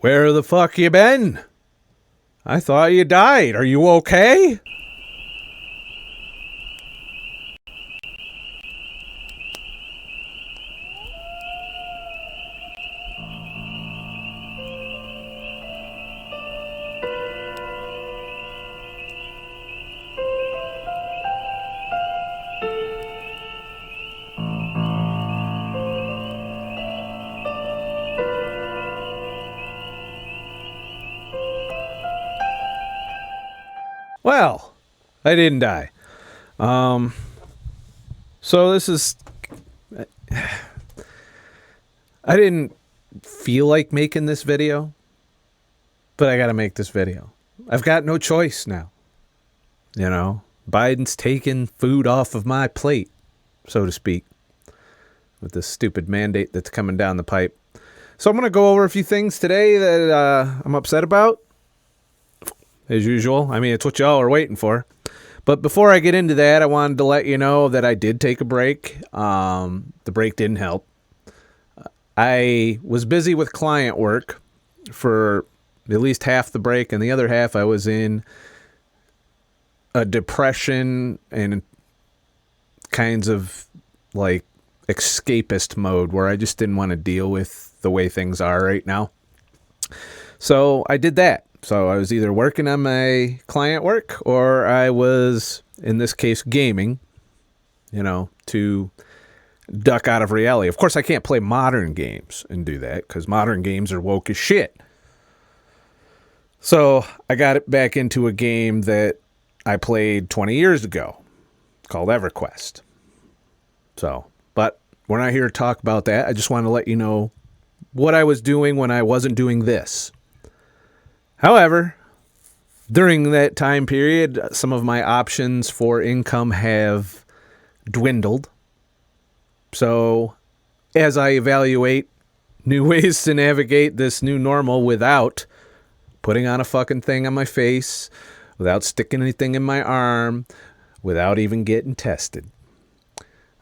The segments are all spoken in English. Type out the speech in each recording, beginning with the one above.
Where the fuck you been? I thought you died. Are you okay? Well, I didn't die. So this is... I didn't feel like making this video, but I gotta make this video. I've got no choice now. You know, Biden's taking food off of my plate, so to speak, with this stupid mandate that's coming down the pipe. So I'm gonna go over a few things today that I'm upset about. As usual. I mean, it's what y'all are waiting for. But before I get into that, I wanted to let you know that I did take a break. The break didn't help. I was busy with client work for at least half the break, and the other half I was in a depression and kinds of like escapist mode where I just didn't want to deal with the way things are right now. So I did that. So I was either working on my client work or I was, in this case, gaming, you know, to duck out of reality. Of course, I can't play modern games and do that because modern games are woke as shit. So I got it back into a game that I played 20 years ago called EverQuest. So, but we're not here to talk about that. I just want to let you know what I was doing when I wasn't doing this. However, during that time period, some of my options for income have dwindled. So as I evaluate new ways to navigate this new normal without putting on a fucking thing on my face, without sticking anything in my arm, without even getting tested.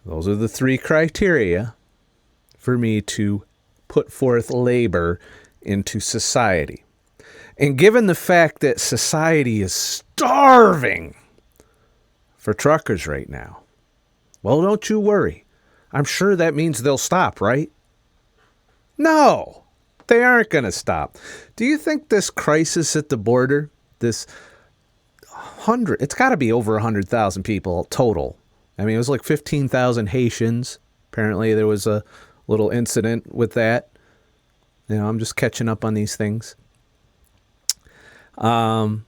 Those are the 3 criteria for me to put forth labor into society. And given the fact that society is starving for truckers right now, well, don't you worry. I'm sure that means they'll stop, right? No, they aren't going to stop. Do you think this crisis at the border, it's got to be over 100,000 people total. I mean, it was like 15,000 Haitians. Apparently there was a little incident with that. You know, I'm just catching up on these things. You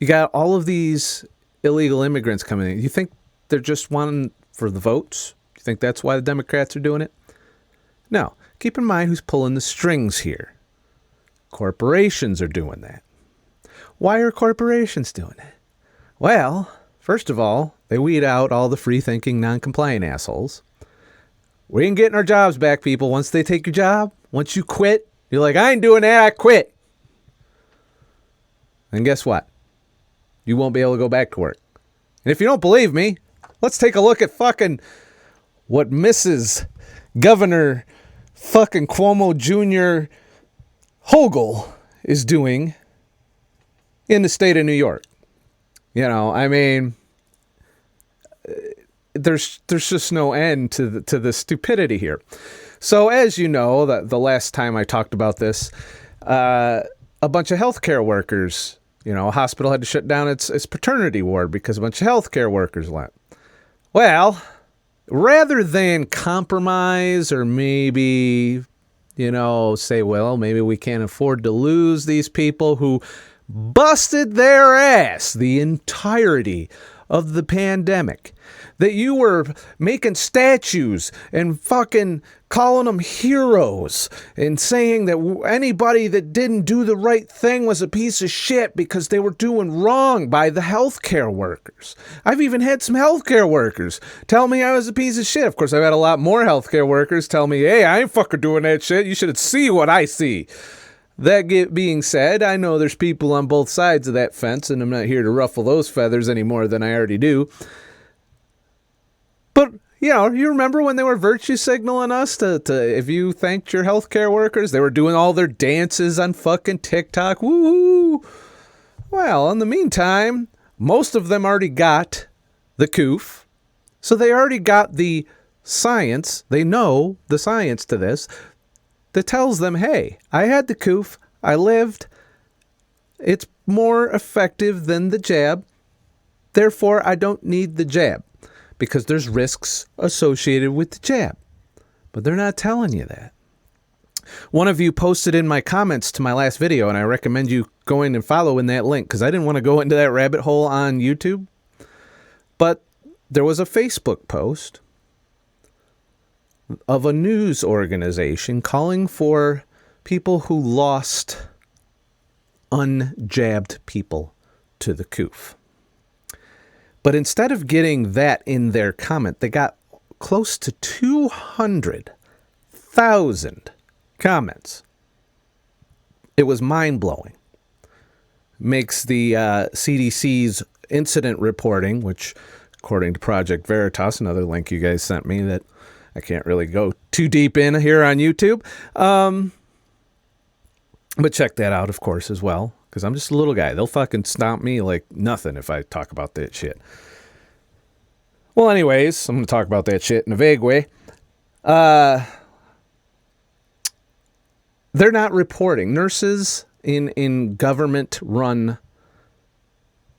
got all of these illegal immigrants coming in. You think they're just wanting for the votes? You think that's why the Democrats are doing it? No. Keep in mind who's pulling the strings here. Corporations are doing that. Why are corporations doing it? Well, first of all, they weed out all the free-thinking, non-compliant assholes. We ain't getting our jobs back, people. Once they take your job, once you quit, you're like, I ain't doing that, I quit. And guess what? You won't be able to go back to work. And if you don't believe me, let's take a look at fucking what Mrs. Governor fucking Cuomo Jr. Hogle is doing in the state of New York. You know, I mean, there's just no end to the stupidity here. So as you know, the last time I talked about this, a bunch of healthcare workers, you know, a hospital had to shut down its paternity ward because a bunch of healthcare workers left. Well, rather than compromise or maybe, you know, say, well, maybe we can't afford to lose these people who busted their ass the entirety of the pandemic, that you were making statues and fucking calling them heroes and saying that anybody that didn't do the right thing was a piece of shit because they were doing wrong by the healthcare workers. I've even had some healthcare workers tell me I was a piece of shit. Of course, I've had a lot more healthcare workers tell me, hey, I ain't fucking doing that shit. You should see what I see. That being said, I know there's people on both sides of that fence, and I'm not here to ruffle those feathers any more than I already do. But You know, you remember when they were virtue signaling us to if you thanked your healthcare workers, they were doing all their dances on fucking TikTok. Woo! Well, in the meantime, most of them already got the coof. So they already got the science. They know the science to this that tells them, hey, I had the coof. I lived. It's more effective than the jab. Therefore, I don't need the jab because there's risks associated with the jab. But they're not telling you that. One of you posted in my comments to my last video, and I recommend you going and following that link because I didn't want to go into that rabbit hole on YouTube. But there was a Facebook post of a news organization calling for people who lost unjabbed people to the coof. But instead of getting that in their comment, they got close to 200,000 comments. It was mind-blowing. Makes the CDC's incident reporting, which according to Project Veritas, another link you guys sent me that I can't really go too deep in here on YouTube. But check that out, of course, as well. Because I'm just a little guy. They'll fucking stomp me like nothing if I talk about that shit. Well, anyways, I'm going to talk about that shit in a vague way. They're not reporting. Nurses in government-run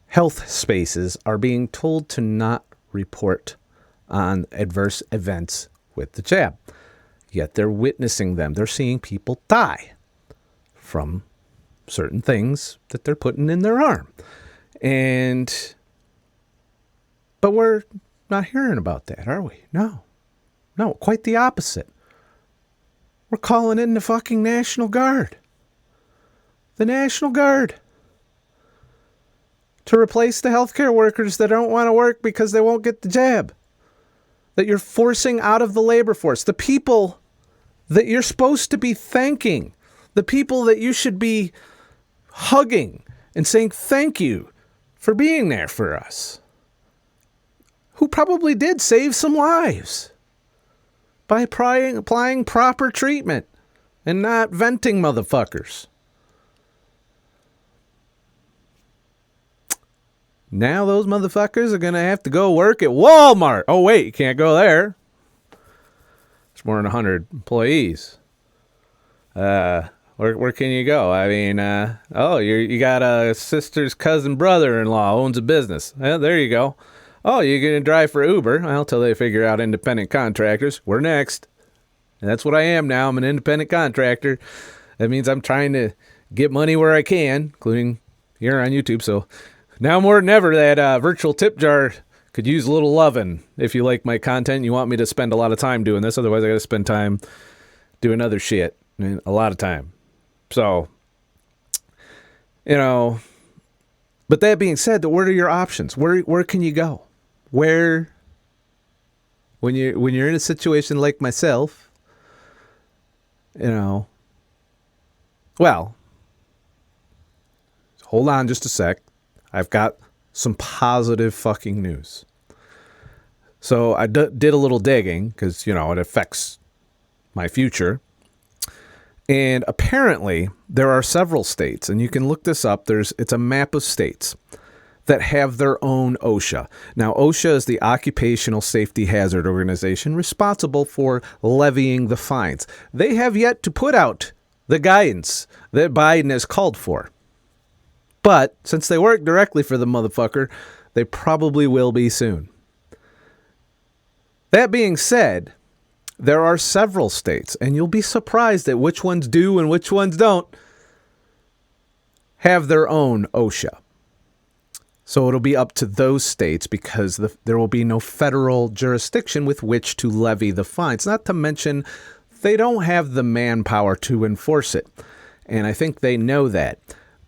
health spaces are being told to not report on adverse events with the jab. Yet they're witnessing them. They're seeing people die from certain things that they're putting in their arm. But we're not hearing about that, are we? No, quite the opposite. We're calling in the fucking National Guard. The National Guard. To replace the healthcare workers that don't want to work because they won't get the jab. That you're forcing out of the labor force. The people that you're supposed to be thanking. The people that you should be hugging and saying thank you for being there for us. Who probably did save some lives by applying proper treatment and not venting motherfuckers. Now those motherfuckers are going to have to go work at Walmart. Oh, wait, you can't go there. There's more than 100 employees. Where can you go? I mean, you got a sister's cousin brother-in-law owns a business. Well, there you go. Oh, you're going to drive for Uber? Well, till they figure out independent contractors. We're next. And that's what I am now. I'm an independent contractor. That means I'm trying to get money where I can, including here on YouTube. So now more than ever, that virtual tip jar could use a little loving. If you like my content, you want me to spend a lot of time doing this. Otherwise, I got to spend time doing other shit. I mean, a lot of time. So, but that being said, what are your options? Where can you go? When you're in a situation like myself, well, hold on just a sec. I've got some positive fucking news. So I did a little digging because, it affects my future. And apparently there are several states, and you can look this up. It's a map of states that have their own OSHA. Now, OSHA is the Occupational Safety Hazard Organization responsible for levying the fines. They have yet to put out the guidance that Biden has called for. But since they work directly for the motherfucker, they probably will be soon. That being said, there are several states, and you'll be surprised at which ones do and which ones don't have their own OSHA. So it'll be up to those states because there will be no federal jurisdiction with which to levy the fines. Not to mention, they don't have the manpower to enforce it. And I think they know that.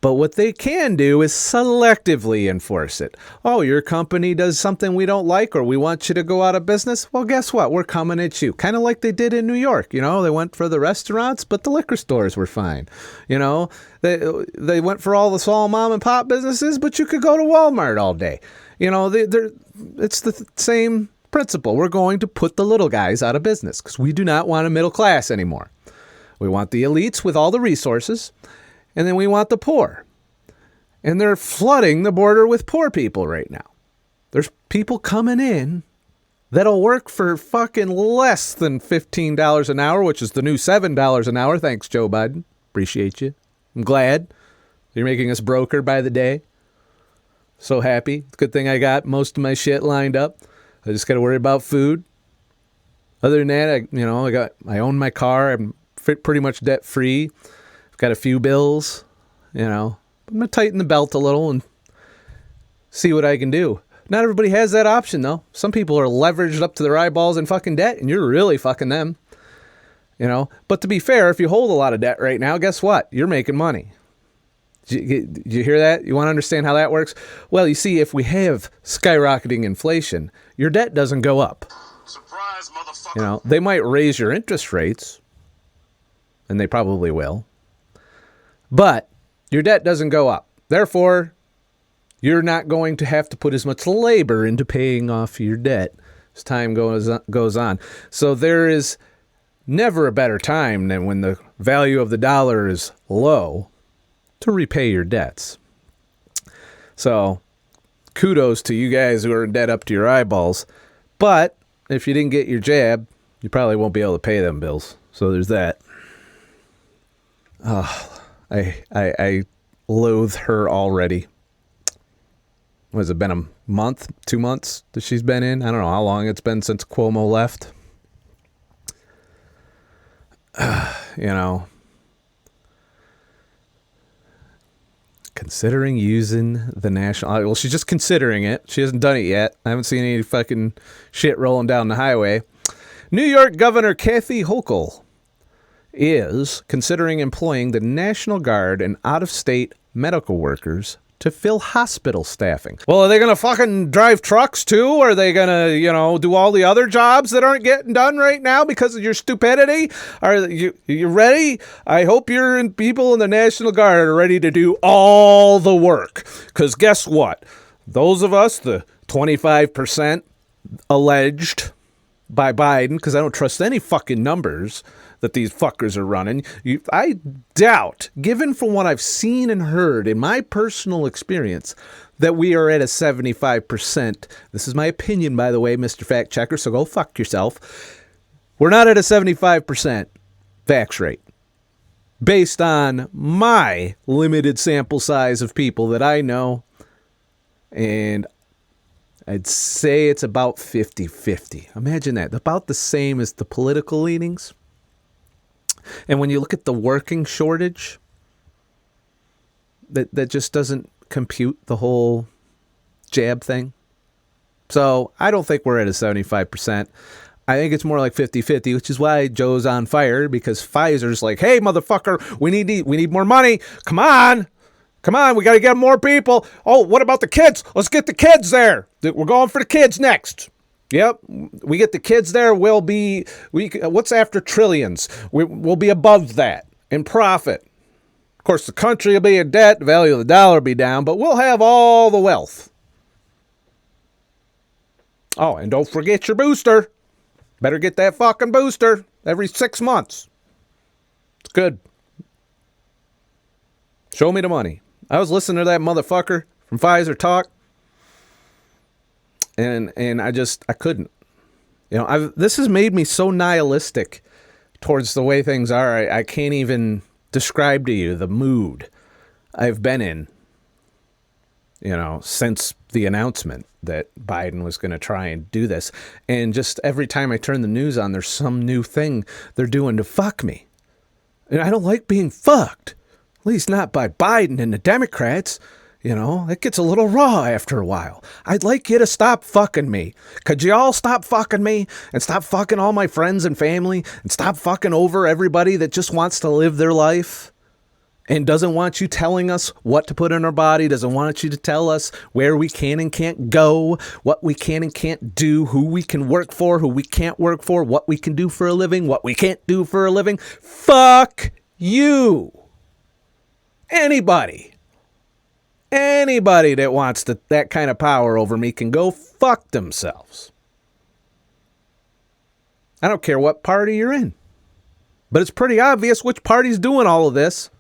But what they can do is selectively enforce it. Oh, your company does something we don't like or we want you to go out of business? Well, guess what? We're coming at you. Kind of like they did in New York. They went for the restaurants, but the liquor stores were fine. They went for all the small mom and pop businesses, but you could go to Walmart all day. It's the same principle. We're going to put the little guys out of business because we do not want a middle class anymore. We want the elites with all the resources, and then we want the poor. And they're flooding the border with poor people right now. There's people coming in that'll work for fucking less than $15 an hour, which is the new $7 an hour. Thanks, Joe Biden. Appreciate you. I'm glad you're making us broker by the day. So happy. Good thing I got most of my shit lined up. I just got to worry about food. Other than that, I own my car. I'm pretty much debt free. I've got a few bills. I'm gonna tighten the belt a little and see what I can do. Not everybody has that option though. Some people are leveraged up to their eyeballs in fucking debt, and you're really fucking them. But to be fair, if you hold a lot of debt right now, guess what? You're making money. Did you hear that? You want to understand how that works? Well, you see, if we have skyrocketing inflation, your debt doesn't go up. Surprise, motherfucker. They might raise your interest rates, and they probably will, but your debt doesn't go up. Therefore, you're not going to have to put as much labor into paying off your debt as time goes on. So there is never a better time than when the value of the dollar is low to repay your debts. So kudos to you guys who are in debt up to your eyeballs. But if you didn't get your jab, you probably won't be able to pay them bills. So there's that. I loathe her already. What has it been, a month, 2 months that she's been in? I don't know how long it's been since Cuomo left. Considering using the national... Well, she's just considering it. She hasn't done it yet. I haven't seen any fucking shit rolling down the highway. New York Governor Kathy Hochul is considering employing the National Guard and out-of-state medical workers to fill hospital staffing. Well, are they going to fucking drive trucks too? Are they going to, do all the other jobs that aren't getting done right now because of your stupidity? Are you ready? I hope people in the National Guard are ready to do all the work. Because guess what? Those of us, the 25% alleged by Biden, because I don't trust any fucking numbers that these fuckers are running. I doubt, given from what I've seen and heard in my personal experience, that we are at a 75%. This is my opinion, by the way, Mr. Fact Checker, so go fuck yourself. We're not at a 75% vax rate. Based on my limited sample size of people that I know, and I'd say it's about 50-50. Imagine that. About the same as the political leanings. And when you look at the working shortage, that just doesn't compute the whole jab thing. So I don't think we're at a 75%. I think it's more like 50-50, which is why Joe's on fire, because Pfizer's like, hey, motherfucker, we need more money. Come on, we got to get more people. Oh, what about the kids? Let's get the kids there. We're going for the kids next. Yep, we get the kids there. What's after trillions? We'll be above that in profit. Of course, the country will be in debt. The value of the dollar will be down, but we'll have all the wealth. Oh, and don't forget your booster. Better get that fucking booster every 6 months. It's good. Show me the money. I was listening to that motherfucker from Pfizer talk. And I couldn't. This has made me so nihilistic towards the way things are. I can't even describe to you the mood I've been in, since the announcement that Biden was going to try and do this. And just every time I turn the news on, there's some new thing they're doing to fuck me. And I don't like being fucked. At least not by Biden and the Democrats. It gets a little raw after a while. I'd like you to stop fucking me. Could you all stop fucking me and stop fucking all my friends and family and stop fucking over everybody that just wants to live their life and doesn't want you telling us what to put in our body, doesn't want you to tell us where we can and can't go, what we can and can't do, who we can work for, who we can't work for, what we can do for a living, what we can't do for a living. Fuck you. Anybody that wants that kind of power over me can go fuck themselves. I don't care what party you're in. But it's pretty obvious which party's doing all of this.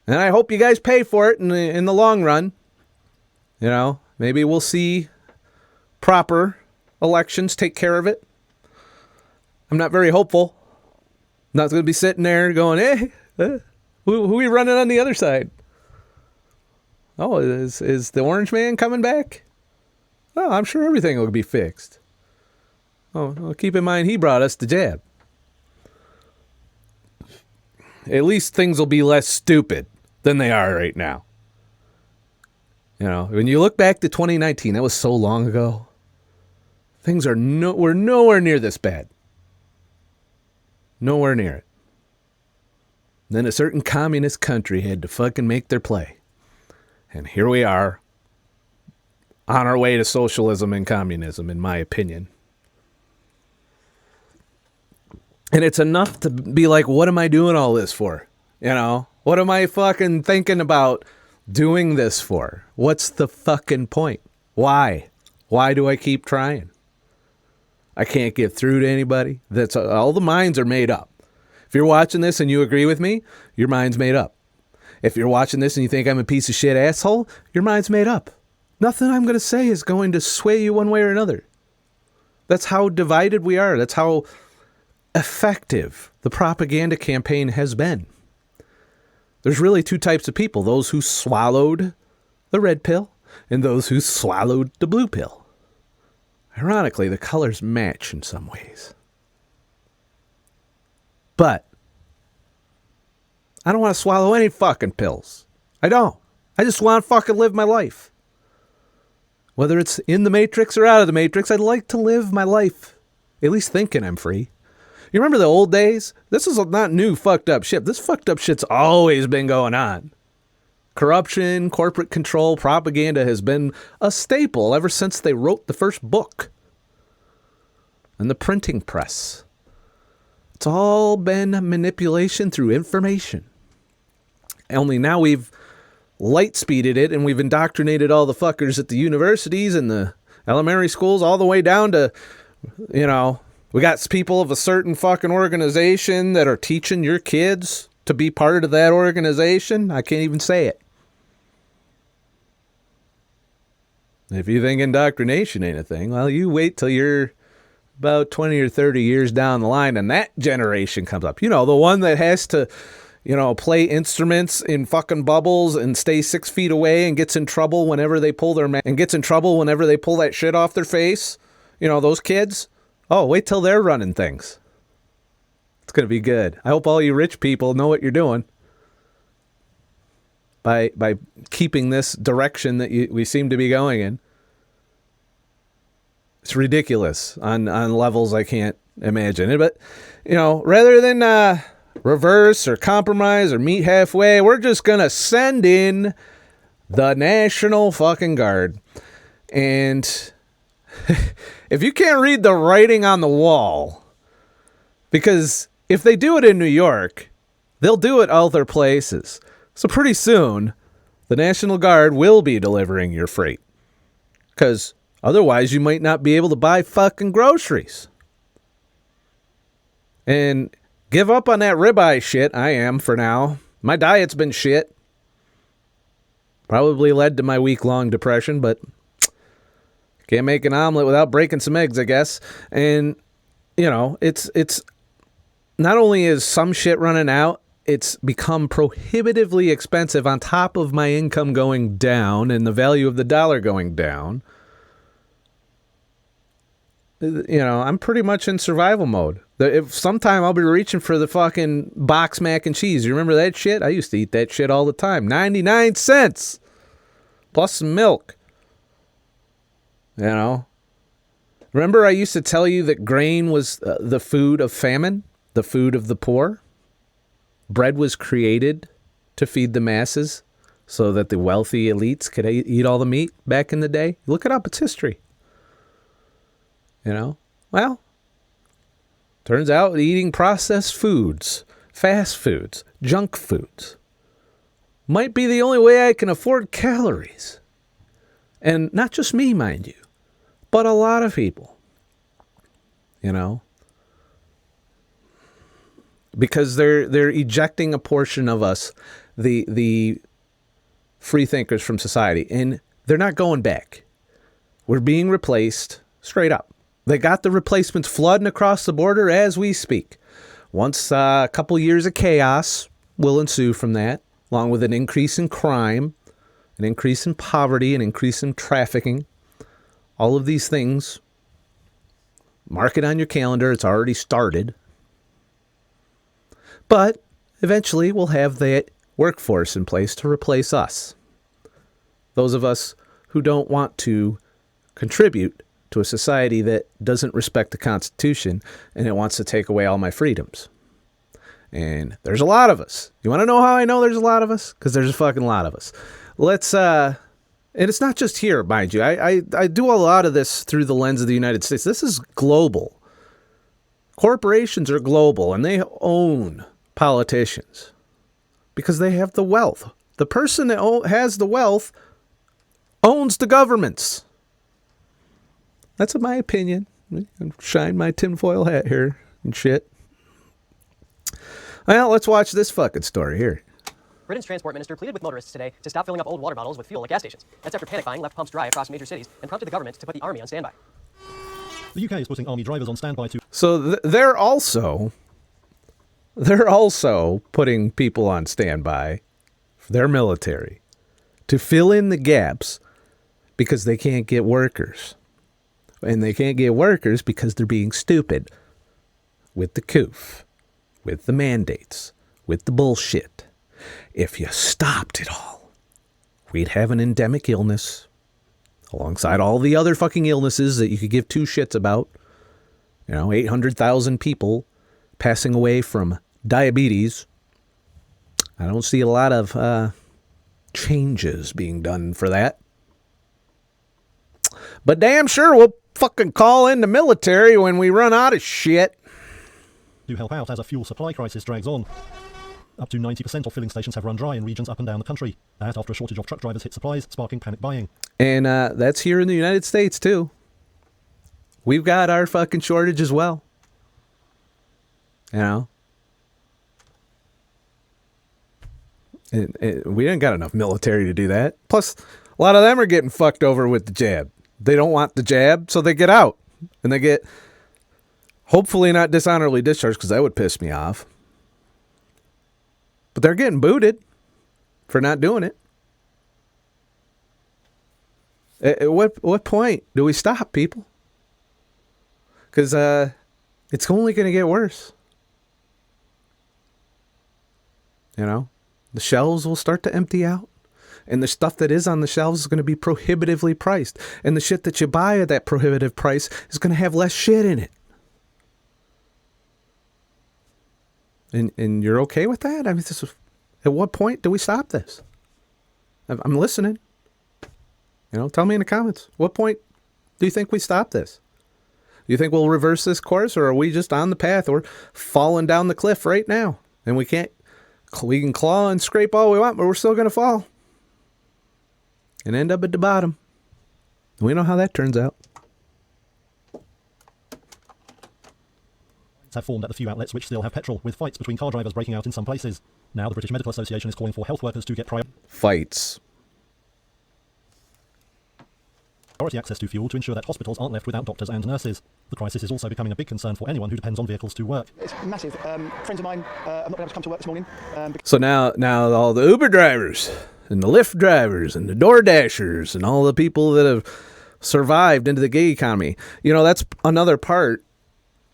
And I hope you guys pay for it in the long run. You know, maybe we'll see proper elections take care of it. I'm not very hopeful. I'm not going to be sitting there going, hey, who are we running on the other side? Oh, is the orange man coming back? Oh, I'm sure everything will be fixed. Oh, well, keep in mind he brought us the jab. At least things will be less stupid than they are right now. You know, when you look back to 2019, that was so long ago. Things were nowhere near this bad. Nowhere near it. Then a certain communist country had to fucking make their play. And here we are, on our way to socialism and communism, in my opinion. And it's enough to be like, what am I doing all this for? You know, what am I fucking thinking about doing this for? What's the fucking point? Why? Why do I keep trying? I can't get through to anybody. That's all. The minds are made up. If you're watching this and you agree with me, your mind's made up. If you're watching this and you think I'm a piece of shit asshole, your mind's made up. Nothing I'm going to say is going to sway you one way or another. That's how divided we are. That's how effective the propaganda campaign has been. There's really two types of people, those who swallowed the red pill and those who swallowed the blue pill. Ironically, the colors match in some ways. But I don't want to swallow any fucking pills. I don't. I just want to fucking live my life. Whether it's in the Matrix or out of the Matrix, I'd like to live my life, at least thinking I'm free. You remember the old days? This is not new fucked up shit. This fucked up shit's always been going on. Corruption, corporate control, propaganda has been a staple ever since they wrote the first book. And the printing press. It's all been manipulation through information. Only now we've light speeded it and we've indoctrinated all the fuckers at the universities and the elementary schools all the way down to, you know, we got people of a certain fucking organization that are teaching your kids to be part of that organization. I can't even say it. If you think indoctrination ain't a thing, well, you wait till you're about 20 or 30 years down the line and that generation comes up. You know, the one that has to, you know, play instruments in fucking bubbles and stay 6 feet away and gets in trouble whenever they pull that shit off their face. You know, those kids. Oh, wait till they're running things. It's going to be good. I hope all you rich people know what you're doing by keeping this direction that we seem to be going in. It's ridiculous on levels I can't imagine it. But, you know, rather than reverse or compromise or meet halfway, we're just going to send in the National fucking Guard. And if you can't read the writing on the wall, because if they do it in New York, they'll do it other places. So pretty soon, the National Guard will be delivering your freight. Because otherwise, you might not be able to buy fucking groceries. And give up on that ribeye shit. I am for now. My diet's been shit. Probably led to my week-long depression, but can't make an omelet without breaking some eggs, I guess. And, you know, it's not only is some shit running out, it's become prohibitively expensive on top of my income going down and the value of the dollar going down. You know, I'm pretty much in survival mode. If sometime I'll be reaching for the fucking box mac and cheese. You remember that shit? I used to eat that shit all the time. 99 cents. Plus some milk. You know? Remember I used to tell you that grain was the food of famine? The food of the poor? Bread was created to feed the masses so that the wealthy elites could eat all the meat back in the day. Look it up. It's history. You know? Well, turns out eating processed foods, fast foods, junk foods might be the only way I can afford calories. And not just me, mind you, but a lot of people. you know, because they're ejecting a portion of us, the free thinkers from society, and they're not going back. We're being replaced straight up. They got the replacements flooding across the border as we speak. Once a couple years of chaos will ensue from that, along with an increase in crime, an increase in poverty, an increase in trafficking, all of these things. Mark it on your calendar. It's already started. But eventually we'll have that workforce in place to replace us. Those of us who don't want to contribute to a society that doesn't respect the Constitution and it wants to take away all my freedoms. And there's a lot of us. You want to know how I know there's a lot of us? Because there's a fucking lot of us. Let's, and it's not just here, mind you. I do a lot of this through the lens of the United States. This is global. Corporations are global, and they own politicians because they have the wealth. The person that has the wealth owns the governments. That's my opinion. I'm shine my tinfoil hat here and shit. Well, let's watch this fucking story here. Britain's transport minister pleaded with motorists today to stop filling up old water bottles with fuel at gas stations. That's after panic buying left pumps dry across major cities and prompted the government to put the army on standby. The UK is putting army drivers on standby to... So they're also putting people on standby for their military to fill in the gaps because they can't get workers. And they can't get workers because they're being stupid with the coof, with the mandates, with the bullshit. If you stopped it all, we'd have an endemic illness alongside all the other fucking illnesses that you could give two shits about. 800,000 people passing away from diabetes. I don't see a lot of changes being done for that. But damn sure we'll fucking call in the military when we run out of shit. To help out as a fuel supply crisis drags on. Up to 90% of filling stations have run dry in regions up and down the country. That after a shortage of truck drivers hit supplies, sparking panic buying. And that's here in the United States, too. We've got our fucking shortage as well. We ain't got enough military to do that. Plus, a lot of them are getting fucked over with the jab. They don't want the jab, so they get out. And they get, hopefully not dishonorably discharged, because that would piss me off. But they're getting booted for not doing it. At what point do we stop, people? Because it's only going to get worse. The shelves will start to empty out. And the stuff that is on the shelves is going to be prohibitively priced. And the shit that you buy at that prohibitive price is going to have less shit in it. And you're okay with that? I mean, at what point do we stop this? I'm listening. Tell me in the comments. What point do you think we stop this? Do you think we'll reverse this course, or are we just on the path? We're falling down the cliff right now, and we can claw and scrape all we want, but we're still going to fall and end up at the bottom. We know how that turns out. Have formed at the few outlets which still have petrol, with fights between car drivers breaking out in some places. Now the British Medical Association is calling for health workers to get fights. priority access to fuel to ensure that hospitals aren't left without doctors and nurses. The crisis is also becoming a big concern for anyone who depends on vehicles to work. It's massive. Friends of mine have not been able to come to work this morning. So now all the Uber drivers and the Lyft drivers and the Door Dashers and all the people that have survived into the gig economy, that's another part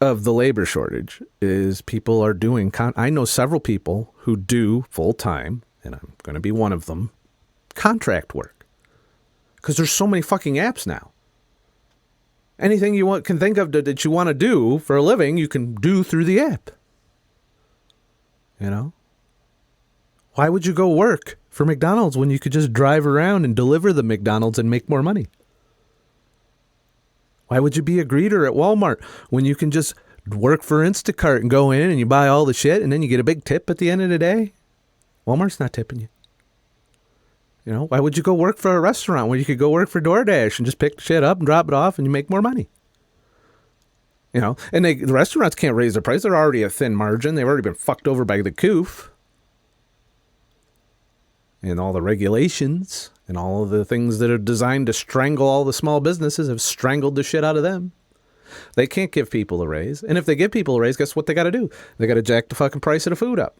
of the labor shortage is people are doing, I know several people who do full time, and I'm going to be one of them, contract work. Because there's so many fucking apps now. Anything you can think of that you want to do for a living, you can do through the app. Why would you go work for McDonald's when you could just drive around and deliver the McDonald's and make more money? Why would you be a greeter at Walmart when you can just work for Instacart and go in and you buy all the shit and then you get a big tip at the end of the day? Walmart's not tipping you. Why would you go work for a restaurant when you could go work for DoorDash and just pick shit up and drop it off and you make more money? You know, and the restaurants can't raise their price. They're already a thin margin. They've already been fucked over by the coof. And all the regulations and all of the things that are designed to strangle all the small businesses have strangled the shit out of them. They can't give people a raise. And if they give people a raise, guess what they got to do? They got to jack the fucking price of the food up.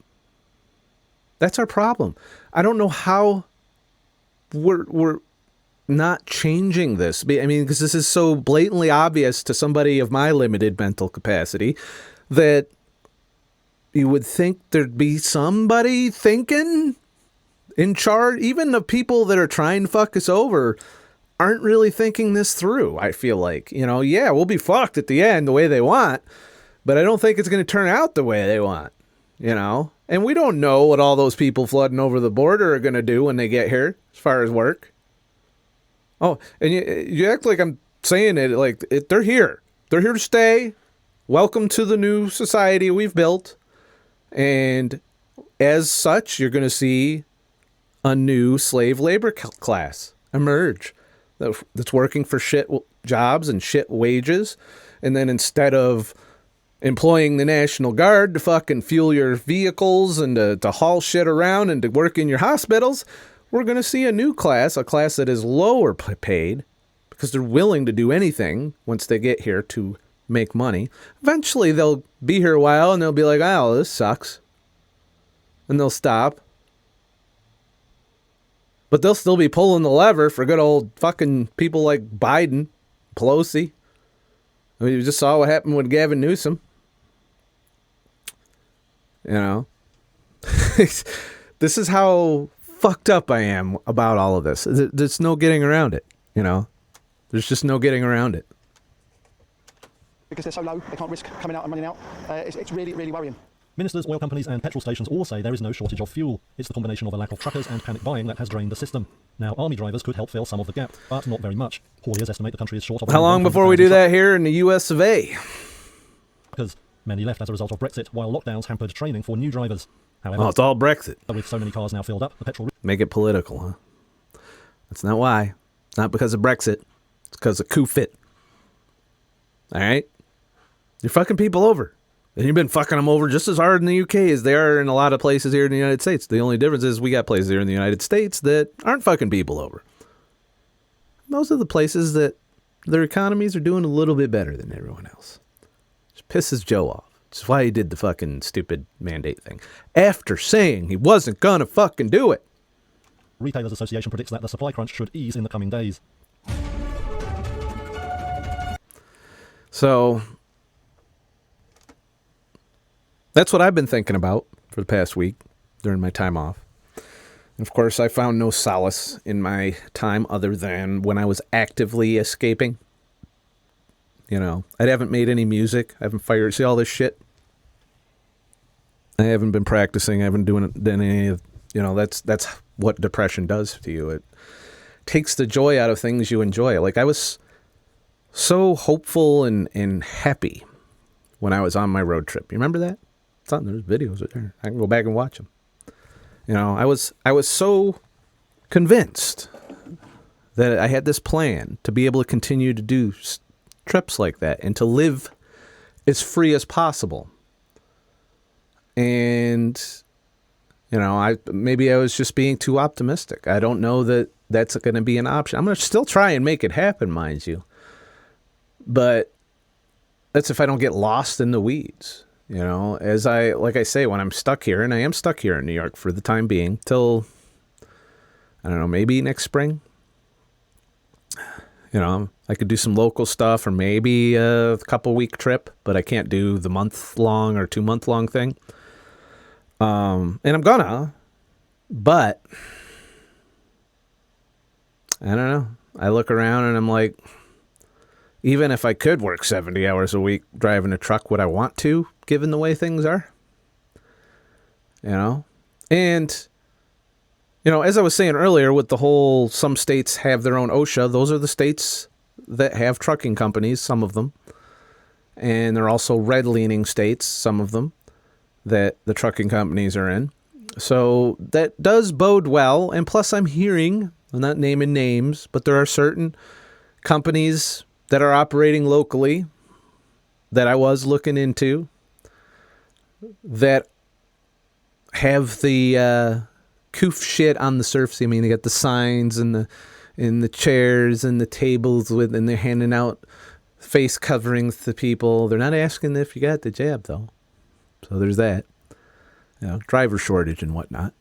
That's our problem. I don't know how we're not changing this. I mean, because this is so blatantly obvious to somebody of my limited mental capacity that you would think there'd be somebody thinking in charge. Even the people that are trying to fuck us over aren't really thinking this through, I feel like. You know, yeah, we'll be fucked at the end the way they want, but I don't think it's going to turn out the way they want, you know? And we don't know what all those people flooding over the border are going to do when they get here as far as work. Oh, and you act like I'm saying it like they're here. They're here to stay. Welcome to the new society we've built. And as such, you're going to see a new slave labor class emerge that's working for shit jobs and shit wages. And then instead of employing the National Guard to fucking fuel your vehicles and to haul shit around and to work in your hospitals, we're going to see a new class, a class that is lower paid because they're willing to do anything once they get here to make money. Eventually, they'll be here a while and they'll be like, oh, this sucks. And they'll stop. But they'll still be pulling the lever for good old fucking people like Biden, Pelosi. I mean, you just saw what happened with Gavin Newsom. You know? This is how fucked up I am about all of this. There's no getting around it, you know? There's just no getting around it. Because they're so low, they can't risk coming out and running out. It's really, really worrying. Ministers, oil companies and petrol stations all say there is no shortage of fuel. It's the combination of a lack of truckers and panic buying that has drained the system. Now, army drivers could help fill some of the gap, but not very much. Hauliers estimate the country is short of... How long before we do that here in the US of A? Because many left as a result of Brexit, while lockdowns hampered training for new drivers. However, Oh, it's all Brexit. with so many cars now filled up, the petrol... Make it political, huh? That's not why. It's not because of Brexit. It's because of coup-fit. All right? You're fucking people over. And you've been fucking them over just as hard in the UK as they are in a lot of places here in the United States. The only difference is we got places here in the United States that aren't fucking people over. Those are the places that their economies are doing a little bit better than everyone else. Just pisses Joe off. That's why he did the fucking stupid mandate thing. After saying he wasn't gonna fucking do it. Retailers Association predicts that the supply crunch should ease in the coming days. So that's what I've been thinking about for the past week during my time off. And of course, I found no solace in my time other than when I was actively escaping. You know, I haven't made any music. I haven't fired. See all this shit? I haven't been practicing. I haven't done any of, you know, that's what depression does to you. It takes the joy out of things you enjoy. Like I was so hopeful and happy when I was on my road trip. You remember that? There's videos right there. I can go back and watch them. You know, I was so convinced that I had this plan to be able to continue to do trips like that and to live as free as possible. And, you know, maybe I was just being too optimistic. I don't know that that's going to be an option. I'm going to still try and make it happen, mind you. But that's if I don't get lost in the weeds. You know, like I say, when I'm stuck here, and I am stuck here in New York for the time being, till, I don't know, maybe next spring. You know, I could do some local stuff or maybe a couple-week trip, but I can't do the month-long or 2-month-long thing. And I'm gonna, but I don't know. I look around and I'm like, even if I could work 70 hours a week driving a truck, would I want to, given the way things are? You know? And, you know, as I was saying earlier with the whole, some states have their own OSHA. Those are the states that have trucking companies, some of them. And they're also red-leaning states, some of them, that the trucking companies are in. So that does bode well. And plus I'm hearing, I'm not naming names, but there are certain companies that are operating locally that I was looking into that have the coof shit on the surface. I mean, they got the signs and the chairs and the tables and they're handing out face coverings to people. They're not asking if you got the jab, though. So there's that. You know, driver shortage and whatnot.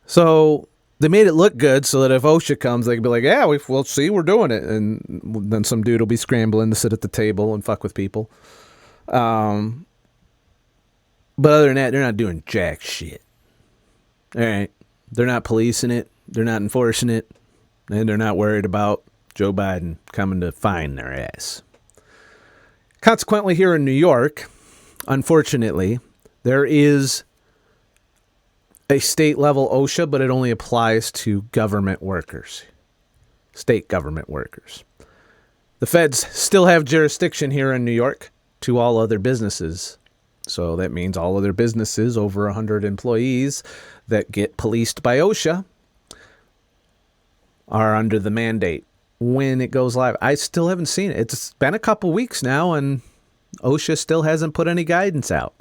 So they made it look good so that if OSHA comes, they can be like, yeah, we'll see, we're doing it. And then some dude will be scrambling to sit at the table and fuck with people. But other than that, they're not doing jack shit. All right. They're not policing it. They're not enforcing it. And they're not worried about Joe Biden coming to find their ass. Consequently, here in New York, unfortunately, there is a state-level OSHA, but it only applies to government workers, state government workers. The feds still have jurisdiction here in New York to all other businesses. So that means all other businesses over 100 employees that get policed by OSHA are under the mandate when it goes live. I still haven't seen it. It's been a couple weeks now, and OSHA still hasn't put any guidance out.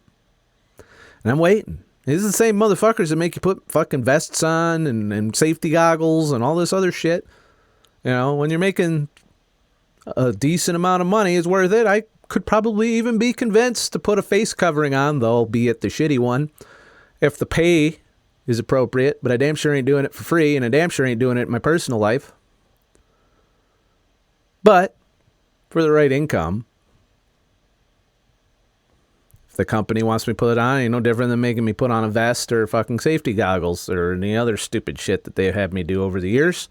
And I'm waiting. These are the same motherfuckers that make you put fucking vests on and safety goggles and all this other shit. You know, when you're making a decent amount of money, it's worth it. I could probably even be convinced to put a face covering on, though, albeit the shitty one, if the pay is appropriate. But I damn sure ain't doing it for free, and I damn sure ain't doing it in my personal life. But for the right income, if the company wants me to put it on, ain't no different than making me put on a vest or fucking safety goggles or any other stupid shit that they have had me do over the years.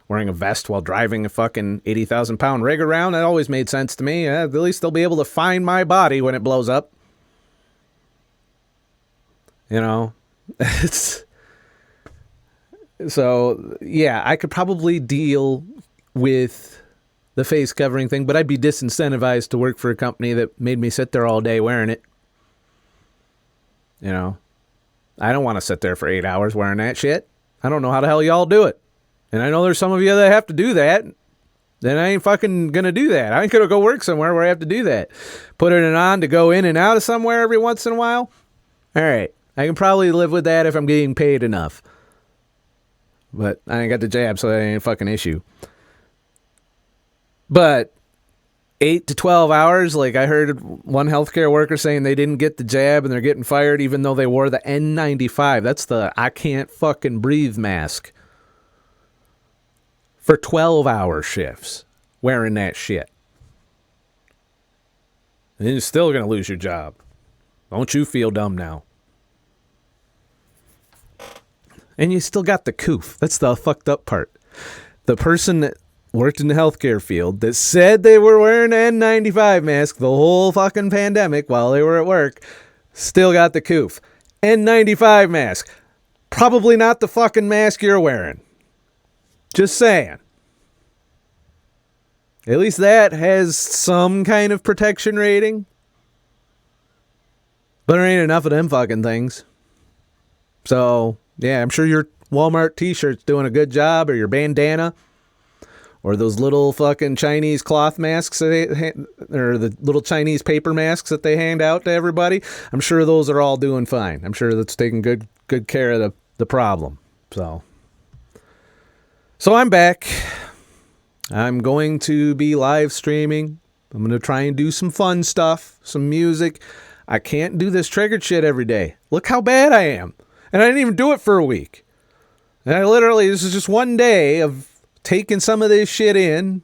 Wearing a vest while driving a fucking 80,000-pound rig around, that always made sense to me. At least they'll be able to find my body when it blows up. You know? So, yeah, I could probably deal with the face covering thing, but I'd be disincentivized to work for a company that made me sit there all day wearing it. You know? I don't want to sit there for 8 hours wearing that shit. I don't know how the hell y'all do it. And I know there's some of you that have to do that. Then I ain't fucking gonna do that. I ain't gonna go work somewhere where I have to do that. Putting it on to go in and out of somewhere every once in a while. All right. I can probably live with that if I'm getting paid enough. But I ain't got the jab, so that ain't a fucking issue. But 8 to 12 hours, like I heard one healthcare worker saying they didn't get the jab and they're getting fired even though they wore the N95. That's the I can't fucking breathe mask. For 12-hour shifts, wearing that shit. And you're still going to lose your job. Don't you feel dumb now? And you still got the coof. That's the fucked up part. The person that worked in the healthcare field that said they were wearing an N95 mask the whole fucking pandemic while they were at work still got the coof. N95 mask. Probably not the fucking mask you're wearing. Just saying. At least that has some kind of protection rating. But there ain't enough of them fucking things. So, yeah, I'm sure your Walmart t-shirt's doing a good job, or your bandana, or those little fucking Chinese cloth masks, or the little Chinese paper masks that they hand out to everybody. I'm sure those are all doing fine. I'm sure that's taking good care of the problem. So I'm back. I'm going to be live streaming. I'm going to try and do some fun stuff, some music. I can't do this triggered shit every day. Look how bad I am. And I didn't even do it for a week. And this is just one day of taking some of this shit in,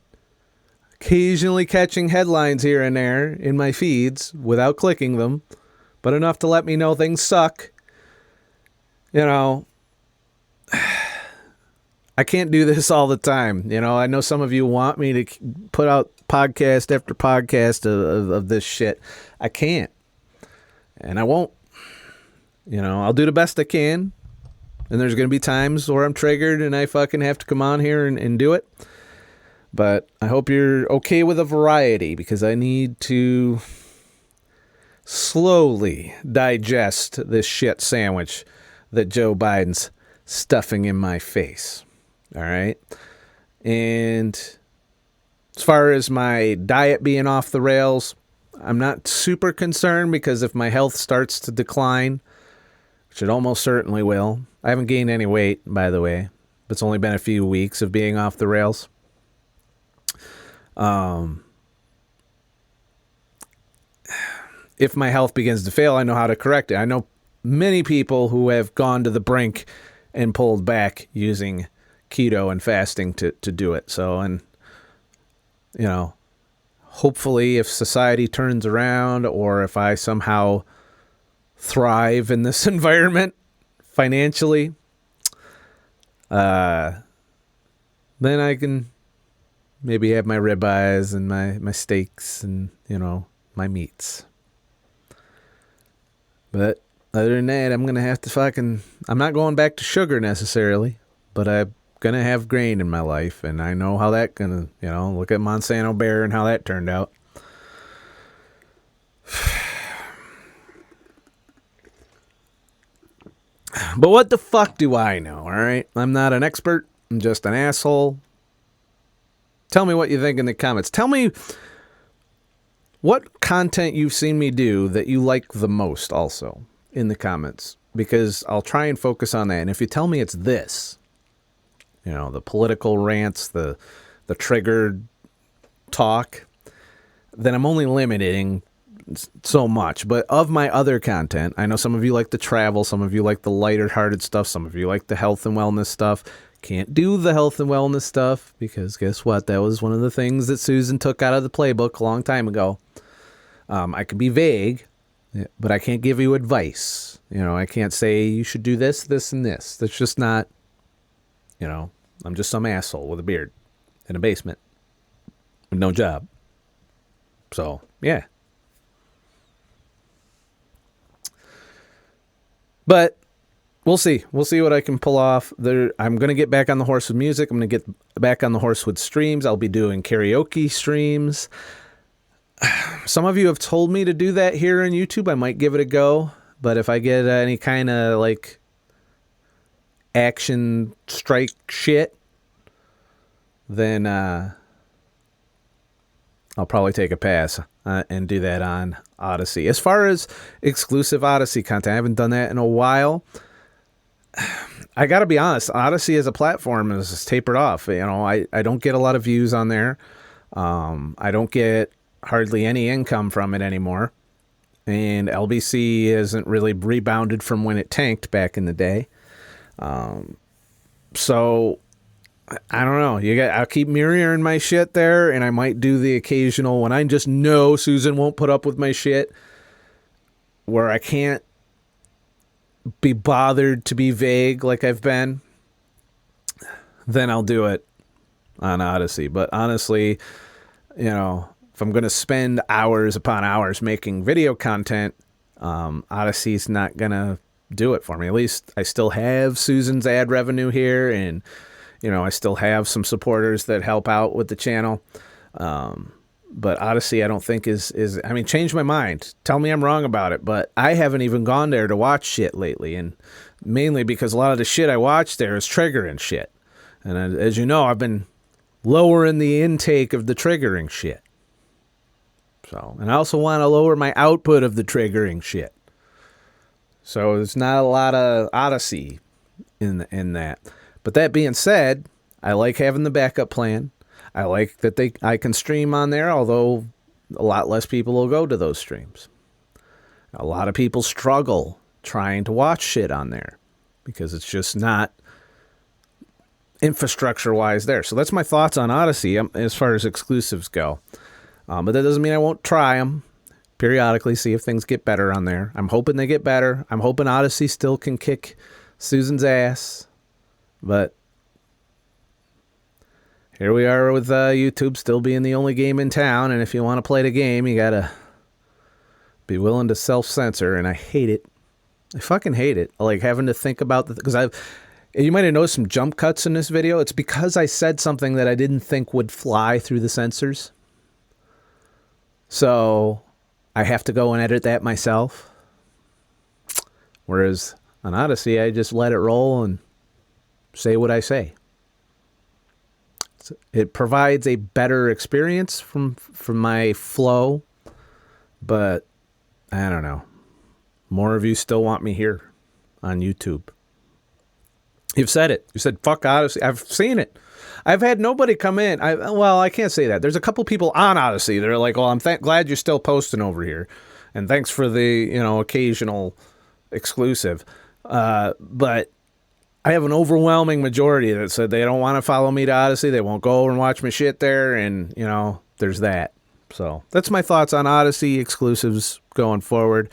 occasionally catching headlines here and there in my feeds without clicking them, but enough to let me know things suck. You know, I can't do this all the time. You know, I know some of you want me to put out podcast after podcast of this shit. I can't. And I won't. You know, I'll do the best I can. And there's going to be times where I'm triggered and I fucking have to come on here and do it. But I hope you're okay with a variety, because I need to slowly digest this shit sandwich that Joe Biden's stuffing in my face. All right? And as far as my diet being off the rails, I'm not super concerned because if my health starts to decline, which it almost certainly will. I haven't gained any weight, by the way. It's only been a few weeks of being off the rails. If my health begins to fail, I know how to correct it. I know many people who have gone to the brink and pulled back using keto and fasting to do it. So, and, you know, hopefully if society turns around or if I somehow thrive in this environment financially, then I can maybe have my ribeyes and my steaks and, you know, my meats. But other than that, I'm going to have to I'm not going back to sugar necessarily, but I'm going to have grain in my life. And I know how that going to, you know, look at Monsanto Bear and how that turned out. But what the fuck do I know, all right? I'm not an expert. I'm just an asshole. Tell me what you think in the comments. Tell me what content you've seen me do that you like the most also in the comments, because I'll try and focus on that. And if you tell me it's this, you know, the political rants, the triggered talk, then I'm only limiting so much. But of my other content, I know some of you like the travel, some of you like the lighter-hearted stuff, some of you like the health and wellness stuff. Can't do the health and wellness stuff because guess what? That was one of the things that Susan took out of the playbook a long time ago. I could be vague, but I can't give you advice. You know, I can't say you should do this, this, and this. That's just not, you know, I'm just some asshole with a beard in a basement with no job. So, yeah. But we'll see. We'll see what I can pull off. I'm going to get back on the horse with music. I'm going to get back on the horse with streams. I'll be doing karaoke streams. Some of you have told me to do that here on YouTube. I might give it a go. But if I get any kind of like action strike shit, then I'll probably take a pass and do that on Odysee. As far as exclusive Odysee content, I haven't done that in a while. I got to be honest, Odysee as a platform is tapered off. You know, I don't get a lot of views on there. I don't get hardly any income from it anymore. And LBC hasn't really rebounded from when it tanked back in the day. So I don't know. I'll keep mirroring my shit there, and I might do the occasional when I just know Susan won't put up with my shit, where I can't be bothered to be vague like I've been. Then I'll do it on Odysee. But honestly, you know, if I'm going to spend hours upon hours making video content, Odyssee's not going to do it for me. At least I still have Susan's ad revenue here, and you know, I still have some supporters that help out with the channel. But Odysee, I don't think is, I mean, change my mind. Tell me I'm wrong about it, but I haven't even gone there to watch shit lately. And mainly because a lot of the shit I watch there is triggering shit. And as you know, I've been lowering the intake of the triggering shit. So, and I also want to lower my output of the triggering shit. So there's not a lot of Odysee in that. But that being said, I like having the backup plan. I like that I can stream on there, although a lot less people will go to those streams. A lot of people struggle trying to watch shit on there because it's just not infrastructure-wise there. So that's my thoughts on Odysee as far as exclusives go. But that doesn't mean I won't try them periodically, see if things get better on there. I'm hoping they get better. I'm hoping Odysee still can kick Susan's ass. But here we are with YouTube still being the only game in town. And if you want to play the game, you got to be willing to self-censor. And I hate it. I fucking hate it. Like having to think about because you might have noticed some jump cuts in this video. It's because I said something that I didn't think would fly through the censors. So I have to go and edit that myself. Whereas on Odysee, I just let it roll and say what I say. It provides a better experience from my flow But I don't know. More of you still want me here on YouTube. You've said it. You said, fuck Odysee. I've seen it. I've had nobody come in. I can't say that. There's a couple people on Odysee that are like, well, I'm glad you're still posting over here. And thanks for the, occasional exclusive. But I have an overwhelming majority that said they don't want to follow me to Odysee. They won't go over and watch my shit there. And, there's that. So that's my thoughts on Odysee exclusives going forward.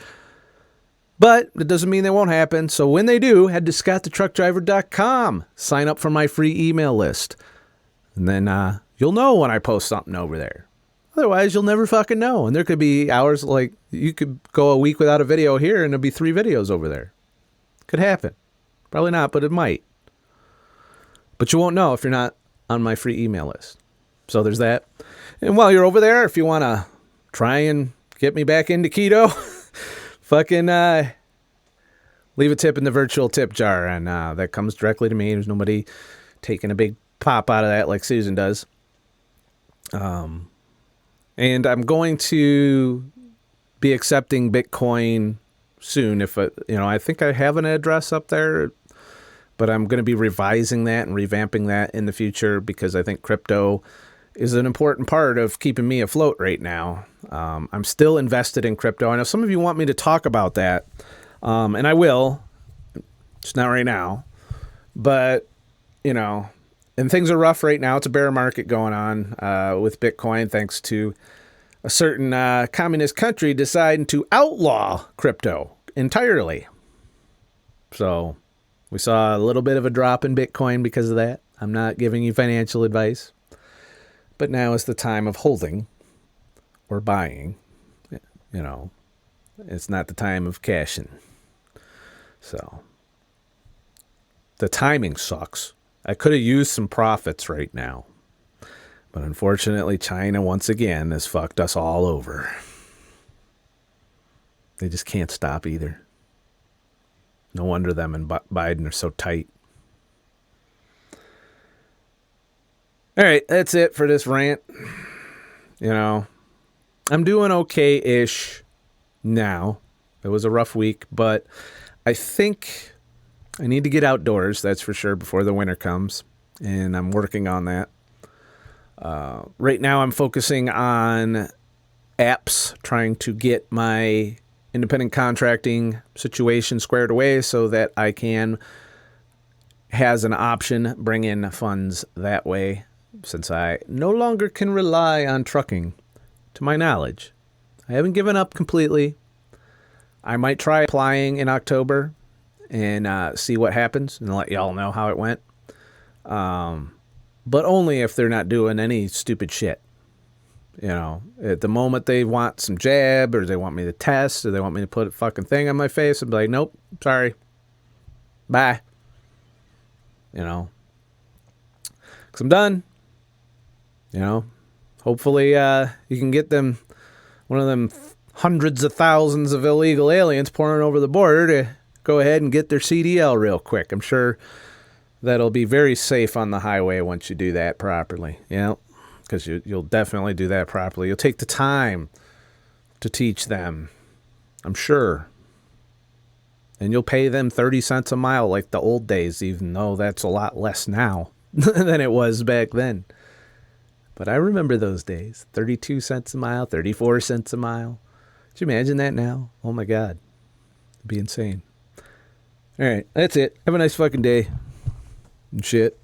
But it doesn't mean they won't happen. So when they do, head to ScottTheTruckDriver.com. Sign up for my free email list. And then you'll know when I post something over there. Otherwise, you'll never fucking know. And there could be hours like you could go a week without a video here and there'll be 3 videos over there. Could happen. Probably not, but it might. But you won't know if you're not on my free email list. So there's that. And while you're over there, if you want to try and get me back into keto, fucking leave a tip in the virtual tip jar. And that comes directly to me. There's nobody taking a big pop out of that like Susan does. And I'm going to be accepting Bitcoin soon. If I think I have an address up there, but I'm going to be revising that and revamping that in the future because I think crypto is an important part of keeping me afloat right now. I'm still invested in crypto. I know some of you want me to talk about that, and I will. It's not right now, but and things are rough right now. It's a bear market going on with Bitcoin, thanks to a certain communist country deciding to outlaw crypto entirely. So we saw a little bit of a drop in Bitcoin because of that. I'm not giving you financial advice, but now is the time of holding or buying. It's not the time of cashing. So the timing sucks. I could have used some profits right now. But unfortunately, China once again has fucked us all over. They just can't stop either. No wonder them and Biden are so tight. All right, that's it for this rant. I'm doing okay-ish now. It was a rough week, but I think I need to get outdoors, that's for sure, before the winter comes. And I'm working on that. Right now I'm focusing on apps, trying to get my independent contracting situation squared away so that I can, has an option, bring in funds that way, since I no longer can rely on trucking, to my knowledge. I haven't given up completely. I might try applying in October and see what happens and let y'all know how it went. But only if they're not doing any stupid shit. At the moment they want some jab or they want me to test or they want me to put a fucking thing on my face, I'd be like, nope, sorry. Bye. Because I'm done. Hopefully you can get them, one of them hundreds of thousands of illegal aliens pouring over the border to go ahead and get their CDL real quick. I'm sure that'll be very safe on the highway once you do that properly. Because you'll definitely do that properly. You'll take the time to teach them, I'm sure. And you'll pay them 30 cents a mile like the old days, even though that's a lot less now than it was back then. But I remember those days. 32 cents a mile, 34 cents a mile. Could you imagine that now? Oh my God. It'd be insane. All right, that's it. Have a nice fucking day. And shit.